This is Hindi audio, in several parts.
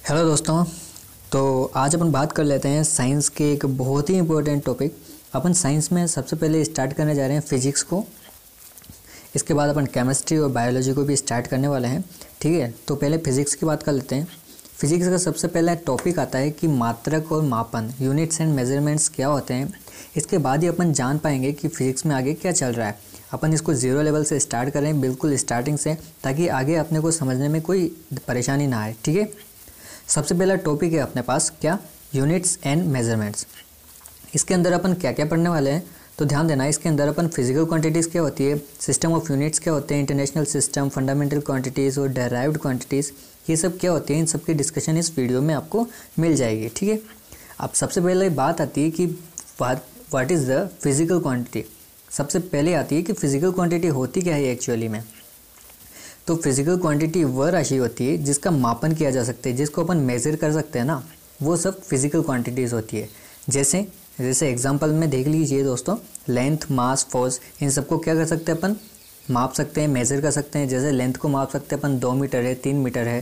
हेलो दोस्तों। तो आज अपन बात कर लेते हैं साइंस के एक बहुत ही इम्पोर्टेंट टॉपिक। अपन साइंस में सबसे पहले स्टार्ट करने जा रहे हैं फिजिक्स को। इसके बाद अपन केमिस्ट्री और बायोलॉजी को भी स्टार्ट करने वाले हैं। ठीक है, तो पहले फिजिक्स की बात कर लेते हैं। फिजिक्स का सबसे पहला टॉपिक आता है कि मात्रक और मापन, यूनिट्स एंड मेजरमेंट्स क्या होते हैं। इसके बाद ही अपन जान पाएंगे कि फिजिक्स में आगे क्या चल रहा है। अपन इसको ज़ीरो लेवल से स्टार्ट करें, बिल्कुल स्टार्टिंग से, ताकि आगे अपने को समझने में कोई परेशानी ना आए। ठीक है, सबसे पहला टॉपिक है अपने पास क्या, यूनिट्स एंड मेजरमेंट्स। इसके अंदर अपन क्या क्या पढ़ने वाले हैं तो ध्यान देना। इसके अंदर अपन फिजिकल क्वांटिटीज़ क्या होती है, सिस्टम ऑफ यूनिट्स क्या होते हैं, इंटरनेशनल सिस्टम, फंडामेंटल क्वांटिटीज़ और डेराइव्ड क्वांटिटीज़, ये सब क्या होती है, इन सब की डिस्कशन इस वीडियो में आपको मिल जाएगी। ठीक है, अब सबसे पहले बात आती है कि what is the physical quantity. सबसे पहले आती है कि फिजिकल क्वांटिटी होती क्या है एक्चुअली में। तो फिजिकल क्वांटिटी वह राशि होती है जिसका मापन किया जा सकता है, जिसको अपन मेज़र कर सकते हैं ना, वो सब फिजिकल क्वांटिटीज़ होती है। जैसे एग्जांपल में देख लीजिए दोस्तों, लेंथ, मास, फोर्स, इन सबको क्या कर सकते हैं अपन, माप सकते हैं, मेज़र कर सकते हैं। जैसे लेंथ को माप सकते हैं अपन, 2 मीटर है, 3 मीटर है।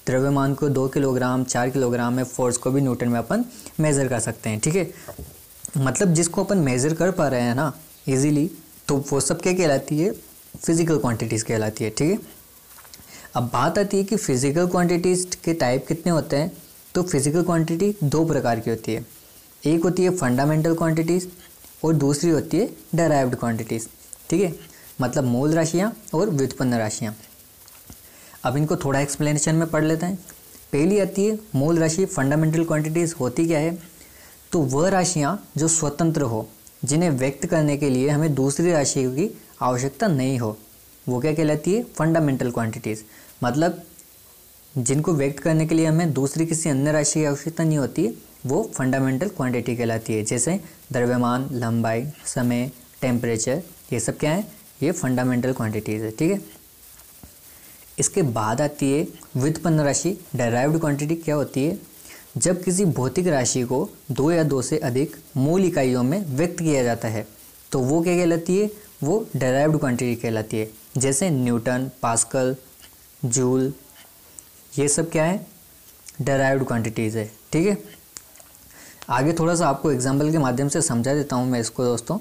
द्रव्यमान को 2 किलोग्राम, 4 किलोग्राम है। फोर्स को भी न्यूटन में अपन मेज़र कर सकते हैं। ठीक है, मतलब जिसको अपन मेज़र कर पा रहे हैं ना ईजिली, तो वो सब क्या कहलाती है, फिजिकल क्वांटिटीज़ कहलाती है। ठीक है, अब बात आती है कि फिजिकल क्वांटिटीज़ के टाइप कितने होते हैं। तो फिजिकल क्वांटिटी दो प्रकार की होती है, एक होती है फंडामेंटल क्वांटिटीज़ और दूसरी होती है डेराइव्ड क्वांटिटीज़। ठीक है, मतलब मूल राशियाँ और व्युत्पन्न राशियाँ। अब इनको थोड़ा एक्सप्लेनेशन में पढ़ लेते हैं। पहली आती है मूल राशि। फंडामेंटल क्वांटिटीज़ होती क्या है, तो वह राशियाँ जो स्वतंत्र हो, जिन्हें व्यक्त करने के लिए हमें दूसरी राशि की आवश्यकता नहीं हो, वो क्या कहलाती है, फंडामेंटल क्वांटिटीज़। मतलब जिनको व्यक्त करने के लिए हमें दूसरी किसी अन्य राशि की आवश्यकता नहीं होती, वो फंडामेंटल क्वांटिटी कहलाती है। जैसे द्रव्यमान, लंबाई, समय, टेम्परेचर, ये सब क्या है, ये फंडामेंटल क्वांटिटीज़ है। ठीक है, इसके बाद आती है व्युत्पन्न राशि, डेराइव्ड क्वांटिटी। क्या होती है, जब किसी भौतिक राशि को 2 या 2 से अधिक मूल इकाइयों में व्यक्त किया जाता है, तो वो क्या कहलाती है, वो डेराइव्ड क्वांटिटी कहलाती है। जैसे न्यूटन, पास्कल, जूल, ये सब क्या है, डेराइव्ड क्वांटिटीज़ है। ठीक है, आगे थोड़ा सा आपको एग्जाम्पल के माध्यम से समझा देता हूँ मैं इसको दोस्तों।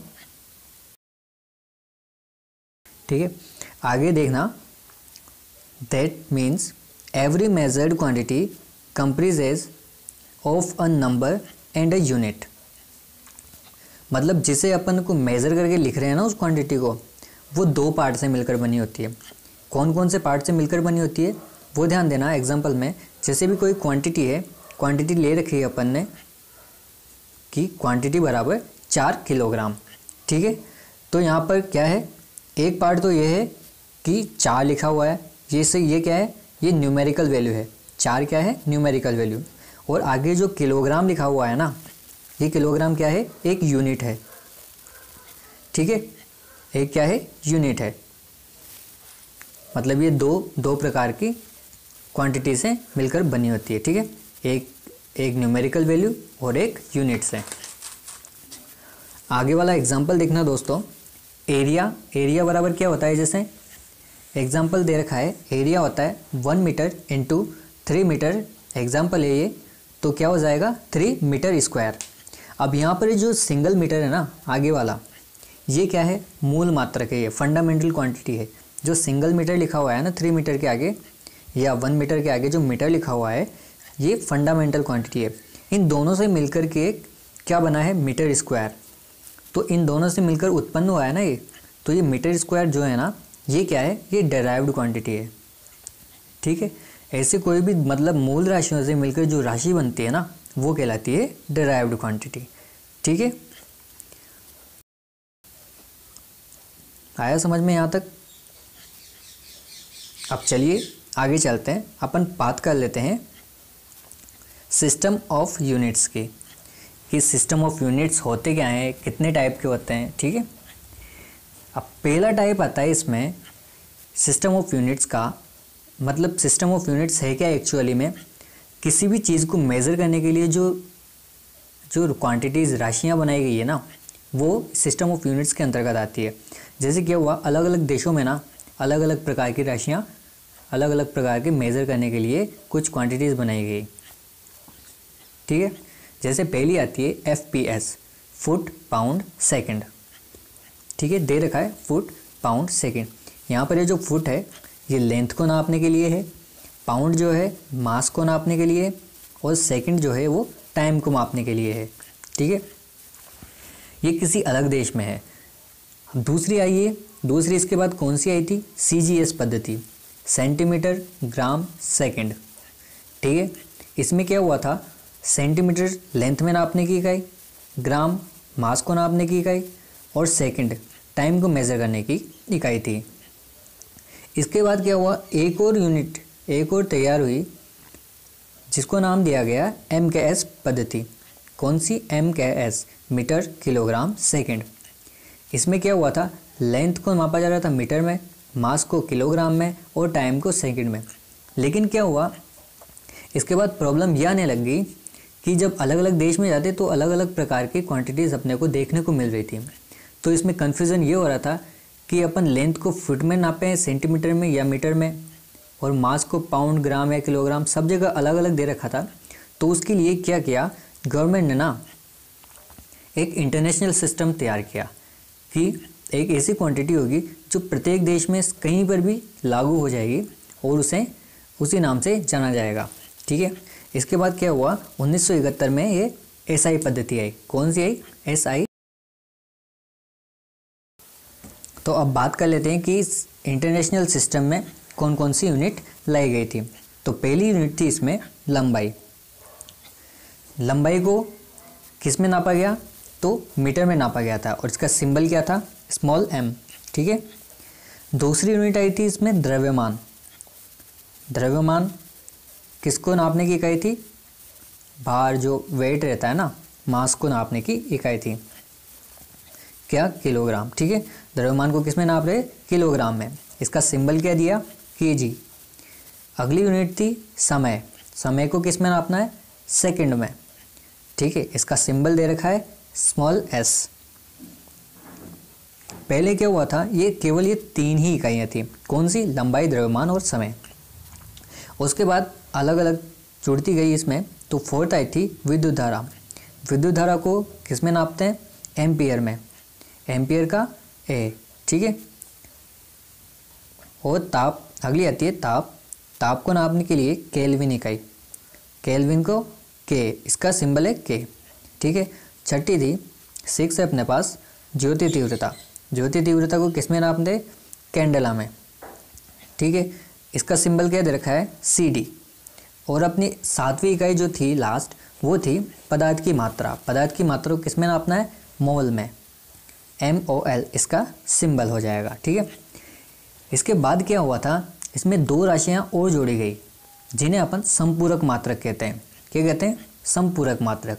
ठीक है, आगे देखना। That means every measured quantity comprises of a number and a unit. मतलब जिसे अपन को मेज़र करके लिख रहे हैं ना उस क्वांटिटी को, वो 2 पार्ट से मिलकर बनी होती है। कौन कौन से पार्ट से मिलकर बनी होती है वो ध्यान देना। एग्जांपल में जैसे भी कोई क्वांटिटी है, क्वांटिटी ले रखी है अपन ने कि क्वांटिटी बराबर 4 किलोग्राम। ठीक है, तो यहाँ पर क्या है, एक पार्ट तो ये है कि 4 लिखा हुआ है, ये क्या है, ये न्यूमेरिकल वैल्यू है। 4 क्या है, न्यूमेरिकल वैल्यू। और आगे जो किलोग्राम लिखा हुआ है ना, ये किलोग्राम क्या है, एक यूनिट है। ठीक है, एक क्या है, यूनिट है। मतलब ये दो प्रकार की क्वांटिटी से मिलकर बनी होती है। ठीक है, एक न्यूमेरिकल वैल्यू और एक यूनिट से। आगे वाला एग्जांपल देखना दोस्तों। एरिया बराबर क्या होता है, जैसे एग्जांपल दे रखा है, एरिया होता है 1 मीटर इंटू 3 मीटर। एग्जांपल है ये, तो क्या हो जाएगा, 3 मीटर स्क्वायर। अब यहाँ पर जो सिंगल मीटर है ना आगे वाला, ये क्या है, मूल मात्रक है, ये फंडामेंटल क्वांटिटी है। जो सिंगल मीटर लिखा हुआ है ना 3 मीटर के आगे या 1 मीटर के आगे जो मीटर लिखा हुआ है, ये फंडामेंटल क्वांटिटी है। इन दोनों से मिलकर के क्या बना है, मीटर स्क्वायर। तो इन दोनों से मिलकर उत्पन्न हुआ है ना ये, तो ये मीटर स्क्वायर जो है ना, ये क्या है, ये डेराइव्ड क्वांटिटी है। ठीक है, ऐसे कोई भी मतलब मूल राशियों से मिलकर जो राशि बनती है ना, वो कहलाती है डेराइव्ड क्वांटिटी। ठीक है, आया समझ में यहाँ तक। अब चलिए आगे चलते हैं, अपन बात कर लेते हैं सिस्टम ऑफ यूनिट्स की, कि सिस्टम ऑफ यूनिट्स होते क्या हैं, कितने टाइप के होते हैं। ठीक है, अब पहला टाइप आता है इसमें सिस्टम ऑफ यूनिट्स का। मतलब सिस्टम ऑफ यूनिट्स है क्या एक्चुअली में, किसी भी चीज़ को मेज़र करने के लिए जो क्वांटिटीज़, राशियाँ बनाई गई है ना, वो सिस्टम ऑफ यूनिट्स के अंतर्गत आती है। जैसे क्या हुआ, अलग अलग देशों में ना अलग अलग प्रकार की राशियाँ अलग अलग प्रकार के मेज़र करने के लिए कुछ क्वांटिटीज़ बनाई गई। ठीक है, जैसे पहली आती है FPS, फुट पाउंड सेकंड। ठीक है, दे रखा है फुट पाउंड सेकंड। यहाँ पर ये जो फुट है ये लेंथ को नापने के लिए है, पाउंड जो है मास को नापने के लिए, और सेकंड जो है वो टाइम को मापने के लिए है। ठीक है, ये किसी अलग देश में है। दूसरी आई है, दूसरी इसके बाद कौन सी आई थी? CGS पद्धति, सेंटीमीटर ग्राम सेकंड। ठीक है, इसमें क्या हुआ था? सेंटीमीटर लेंथ में नापने की इकाई, ग्राम मास को नापने की इकाई, और सेकंड टाइम को मेज़र करने की इकाई थी। इसके बाद क्या हुआ? एक और यूनिट एक और तैयार हुई जिसको नाम दिया गया MKS पद्धति। कौन सी? MKS, metre kilogram second. इसमें क्या हुआ था? लेंथ को मापा जा रहा था मीटर में, मास को किलोग्राम में, और टाइम को सेकंड में। लेकिन क्या हुआ? इसके बाद प्रॉब्लम यह आने लग गई कि जब अलग अलग देश में जाते तो अलग अलग प्रकार की क्वांटिटीज़ अपने को देखने को मिल रही थी। तो इसमें कन्फ्यूज़न ये हो रहा था कि अपन लेंथ को फुट में नापें, सेंटीमीटर में या मीटर में, और मास को पाउंड, ग्राम या किलोग्राम, सब जगह अलग अलग दे रखा था। तो उसके लिए क्या किया गवर्नमेंट ने ना, एक इंटरनेशनल सिस्टम तैयार किया कि एक ऐसी क्वांटिटी होगी जो प्रत्येक देश में कहीं पर भी लागू हो जाएगी और उसे उसी नाम से जाना जाएगा। ठीक है, इसके बाद क्या हुआ? 1971 में ये SI पद्धति आई। कौन सी आई? SI। तो अब बात कर लेते हैं कि इस इंटरनेशनल सिस्टम में कौन कौन सी यूनिट लाई गई थी। तो पहली यूनिट थी इसमें लंबाई। लंबाई को किस में नापा गया? तो मीटर में नापा गया था, और इसका सिंबल क्या था? Small m। ठीक है, दूसरी यूनिट आई थी इसमें द्रव्यमान। द्रव्यमान किसको नापने की इकाई थी? भार, जो वेट रहता है ना, मास को नापने की इकाई थी। क्या? किलोग्राम। ठीक है, द्रव्यमान को किस में नाप रहे? किलोग्राम में। इसका सिंबल क्या दिया? kg। अगली यूनिट थी समय। समय को किस में नापना है? सेकंड में। ठीक है, इसका सिंबल दे रखा है स्मॉल s। पहले क्या हुआ था? ये केवल ये 3 ही इकाइयाँ थी। कौन सी? लंबाई, द्रव्यमान और समय। उसके बाद अलग अलग जुड़ती गई इसमें। तो फोर्थ आई थी विद्युत धारा। विद्युत धारा को किस में नापते हैं? एम्पियर में। एम्पियर का A। ठीक है, और ताप, अगली आती है ताप। ताप को नापने के लिए केल्विन इकाई, केल्विन को K, इसका सिंबल है K। ठीक है, छठी थी 6 है अपने पास ज्योति तीव्रता। ज्योति तीव्रता को किस में नापते? कैंडेला में। ठीक है, इसका सिंबल क्या दे रखा है? CD। और अपनी 7वीं इकाई जो थी लास्ट, वो थी पदार्थ की मात्रा। पदार्थ की मात्रा को किस में नापना है? मोल में। MOL इसका सिंबल हो जाएगा। ठीक है, इसके बाद क्या हुआ था? इसमें 2 राशियाँ और जोड़ी गई जिन्हें अपन संपूरक मात्रक कहते हैं। क्या कहते हैं? संपूरक मात्रक।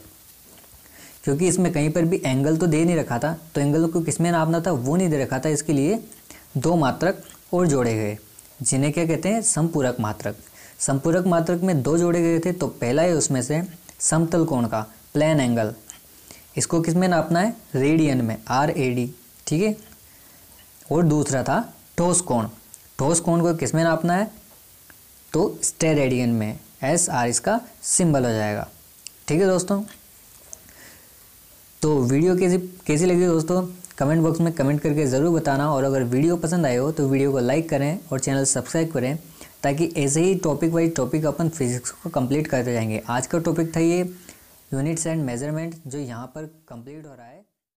क्योंकि इसमें कहीं पर भी एंगल तो दे नहीं रखा था, तो एंगल को किस में नापना था वो नहीं दे रखा था। इसके लिए 2 मात्रक और जोड़े गए जिन्हें क्या कहते हैं? संपूरक मात्रक। संपूरक मात्रक में 2 जोड़े गए थे। तो पहला है उसमें से समतल कोण का, प्लेन एंगल। इसको किस में नापना है? रेडियन में, RAD। ठीक है, और दूसरा था ठोस कोण। ठोस कोण को किस में नापना है? तो स्टेरेडियन में, SR इसका सिंबल हो जाएगा। ठीक है दोस्तों, तो वीडियो कैसी लगी दोस्तों? कमेंट बॉक्स में कमेंट करके ज़रूर बताना। और अगर वीडियो पसंद आए हो तो वीडियो को लाइक करें और चैनल सब्सक्राइब करें, ताकि ऐसे ही टॉपिक वाइज टॉपिक अपन फिजिक्स को कंप्लीट करते जाएंगे। आज का टॉपिक था ये यूनिट्स एंड मेजरमेंट, जो यहाँ पर कंप्लीट हो रहा है।